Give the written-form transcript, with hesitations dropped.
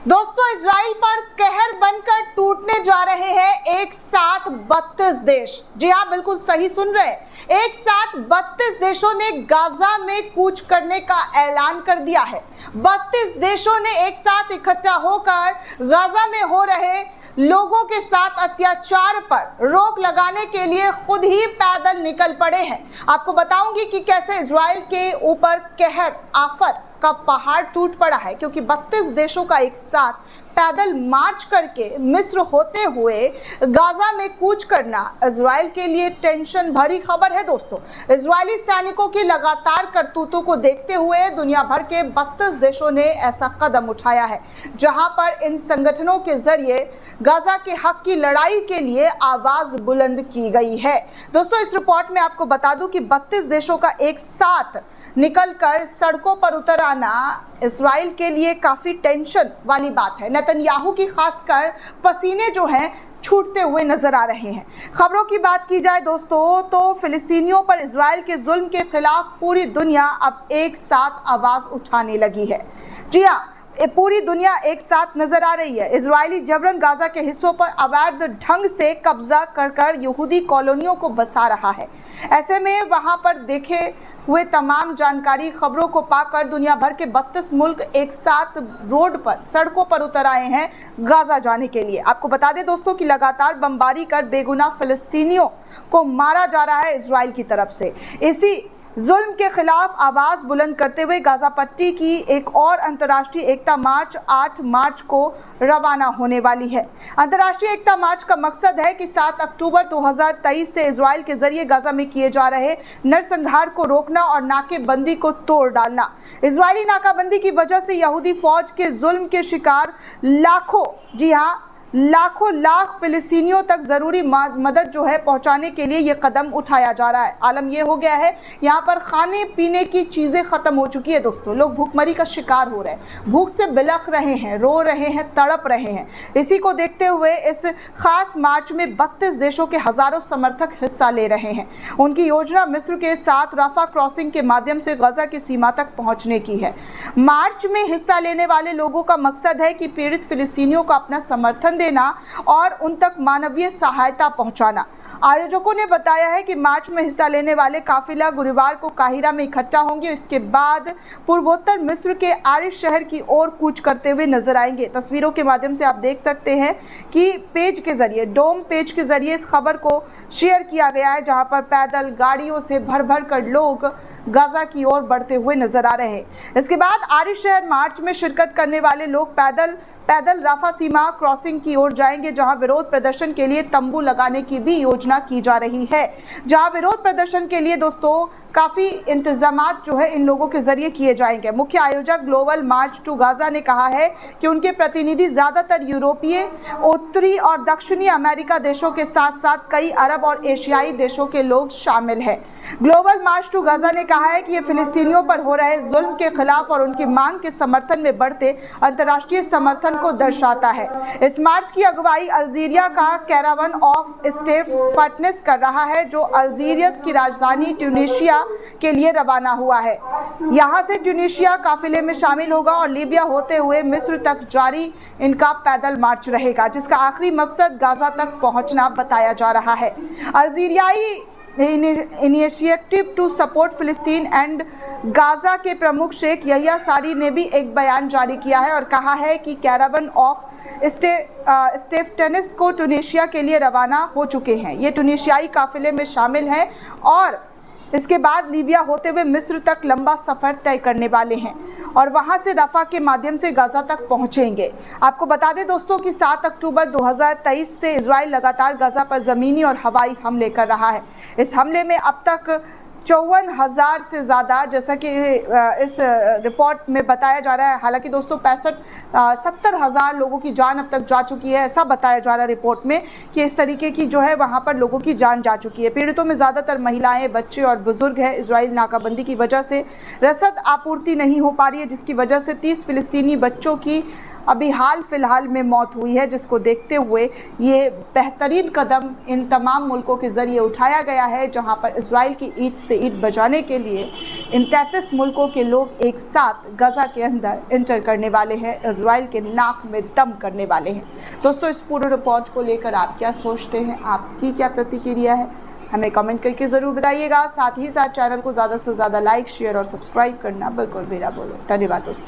दोस्तों, इजराइल पर कहर बनकर टूटने जा रहे हैं एक साथ 32 देश। जी हाँ, बिल्कुल सही सुन रहे हैं। एक साथ 32 देशों ने गाजा में कूच करने का ऐलान कर दिया है। 32 देशों ने एक साथ इकट्ठा होकर गाजा में हो रहे लोगों के साथ अत्याचार पर रोक लगाने के लिए खुद ही पैदल निकल पड़े हैं। आपको बताऊंगी कि कैसे इजराइल के ऊपर कहर आफत का पहाड़ टूट पड़ा है, क्योंकि 32 देशों का एक साथ पैदल मार्च करके मिस्र होते हुए गाजा में कूच करना इजराइल के लिए टेंशन भरी खबर है। दोस्तों, इजरायली सैनिकों की लगातार करतूतों को देखते हुए दुनिया भर के 32 देशों ने ऐसा कदम उठाया है, जहां पर इन संगठनों के जरिए गाजा के हक की लड़ाई के लिए आवाज बुलंद की गई है। दोस्तों, इस रिपोर्ट में आपको बता दूं कि 32 देशों का एक साथ निकलकर सड़कों पर उतर आना इजराइल के लिए काफी टेंशन वाली बात है। नेतन्याहू की खासकर पसीने जो हैं छूटते हुए नजर आ रहे हैं। खबरों की बात की जाए दोस्तों, तो फिलिस्तीनियों पर इजराइल के जुल्म के खिलाफ पूरी दुनिया अब एक साथ आवाज उठाने लगी है। जी हाँ, पूरी दुनिया एक साथ नजर आ रही है। इजरायली जबरन गाजा के हिस्सों पर अवैध ढंग से कब्जा कर यहूदी कॉलोनियों को बसा रहा है। ऐसे में वहां पर देखे हुए तमाम जानकारी खबरों को पाकर दुनिया भर के 32 मुल्क एक साथ रोड पर सड़कों पर उतर आए हैं गाजा जाने के लिए। आपको बता दें दोस्तों कि लगातार बमबारी कर बेगुनाह फिलिस्तीनियों को मारा जा रहा है इजराइल की तरफ से। इसी जुल्म के खिलाफ आवाज बुलंद करते हुए गाजा पट्टी की एक और अंतर्राष्ट्रीय एकता मार्च 8 मार्च को रवाना होने वाली है। अंतर्राष्ट्रीय एकता मार्च का मकसद है कि 7 अक्टूबर 2023 से इजराइल के जरिए गाजा में किए जा रहे नरसंहार को रोकना और नाकेबंदी को तोड़ डालना। इजरायली नाकाबंदी की वजह से यहूदी फौज के जुल्म के शिकार लाखों, जी हाँ, लाख फिलिस्तीनियों तक जरूरी मदद जो है पहुंचाने के लिए ये कदम उठाया जा रहा है। आलम ये हो गया है, यहाँ पर खाने पीने की चीजें खत्म हो चुकी है। दोस्तों, लोग भूखमरी का शिकार हो रहे हैं, भूख से बिलख रहे हैं, रो रहे हैं, तड़प रहे हैं। इसी को देखते हुए इस खास मार्च में 32 देशों के हजारों समर्थक हिस्सा ले रहे हैं। उनकी योजना मिस्र के साथ राफा क्रॉसिंग के माध्यम से गाजा की सीमा तक पहुंचने की है। मार्च में हिस्सा लेने वाले लोगों का मकसद है कि पीड़ित फिलिस्तीनियों को अपना समर्थन देना और उन तक मानवीय सहायता पहुंचाना। आयोजकों ने बताया है कि मार्च में हिस्सा लेने वाले काफिला गुरुवार को काहिरा में इकट्ठा होंगे। इसके बाद पूर्वोत्तर मिस्र के आरिश शहर की ओर कूच करते हुए नजर आएंगे। तस्वीरों के माध्यम से आप देख सकते हैं कि पेज के जरिए, डोम पेज के जरिए इस खबर को शेयर किया गया है, जहां पर पैदल गाड़ियों से भर कर लोग गाजा की ओर बढ़ते हुए नजर आ रहे हैं। इसके बाद आरिश शहर मार्च में शिरकत करने वाले लोग पैदल राफा सीमा क्रॉसिंग की ओर जाएंगे, जहां विरोध प्रदर्शन के लिए तंबू लगाने की भी योजना की जा रही है। जहां विरोध प्रदर्शन के लिए दोस्तों काफी इंतजामात जो है इन लोगों के जरिए किए जाएंगे। मुख्य आयोजक ग्लोबल मार्च टू गाजा ने कहा है कि उनके प्रतिनिधि ज्यादातर यूरोपीय, उत्तरी और दक्षिणी अमेरिका देशों के साथ साथ कई अरब और एशियाई देशों के लोग शामिल हैं। ग्लोबल मार्च टू गाजा ने कहा है कि ये फिलिस्तीनियों पर हो रहे जुल्म के खिलाफ और उनकी मांग के समर्थन में बढ़ते अंतर्राष्ट्रीय समर्थन को दर्शाता है। इस मार्च की अगुवाई अल्जीरिया का कैरावन ऑफ स्टेफ फटनेस कर रहा है, जो अल्जीरियस की राजधानी ट्यूनीशिया के लिए रवाना हुआ है। यहां से ट्यूनीशिया काफिले में शामिल होगा और लीबिया होते हुए मिस्र तक जारी इनका पैदल मार्च रहेगा, जिसका आखिरी मकसद गाजा तक पहुंचना बताया जा रहा है। अल्जीरियाई इनिशिएटिव टू सपोर्ट फिलिस्तीन एंड गाजा के प्रमुख शेख यहिया सारी ने भी एक बयान जारी किया है और कहा है कि कैरावन ऑफ स्टेफटेनस को ट्यूनीशिया के लिए रवाना हो चुके हैं। ये ट्यूनीशियाई काफिले में शामिल हैं और इसके बाद लीबिया होते हुए मिस्र तक लंबा सफर तय करने वाले हैं और वहां से रफा के माध्यम से गाजा तक पहुंचेंगे। आपको बता दें दोस्तों कि 7 अक्टूबर 2023 से इजराइल लगातार गाजा पर जमीनी और हवाई हमले कर रहा है। इस हमले में अब तक 54,000 से ज़्यादा, जैसा कि इस रिपोर्ट में बताया जा रहा है, हालांकि दोस्तों 70,000 लोगों की जान अब तक जा चुकी है, ऐसा बताया जा रहा है रिपोर्ट में कि इस तरीके की जो है वहां पर लोगों की जान जा चुकी है। पीड़ितों में ज़्यादातर महिलाएं, बच्चे और बुजुर्ग हैं। इजराइल नाकाबंदी की वजह से रसद आपूर्ति नहीं हो पा रही है, जिसकी वजह से 30 फिलिस्तीनी बच्चों की अभी हाल फिलहाल में मौत हुई है, जिसको देखते हुए ये बेहतरीन कदम इन तमाम मुल्कों के ज़रिए उठाया गया है, जहां पर इजराइल की ईंट से ईंट बजाने के लिए इन 33 मुल्कों के लोग एक साथ गजा के अंदर इंटर करने वाले हैं, इजराइल के नाक में दम करने वाले हैं। दोस्तों, इस पूरे रिपोर्ट को लेकर आप क्या सोचते हैं, आपकी क्या प्रतिक्रिया है, हमें कमेंट करके ज़रूर बताइएगा। साथ ही साथ चैनल को ज़्यादा से ज़्यादा लाइक, शेयर और सब्सक्राइब करना बिल्कुल भी ना भूलें। धन्यवाद दोस्तों।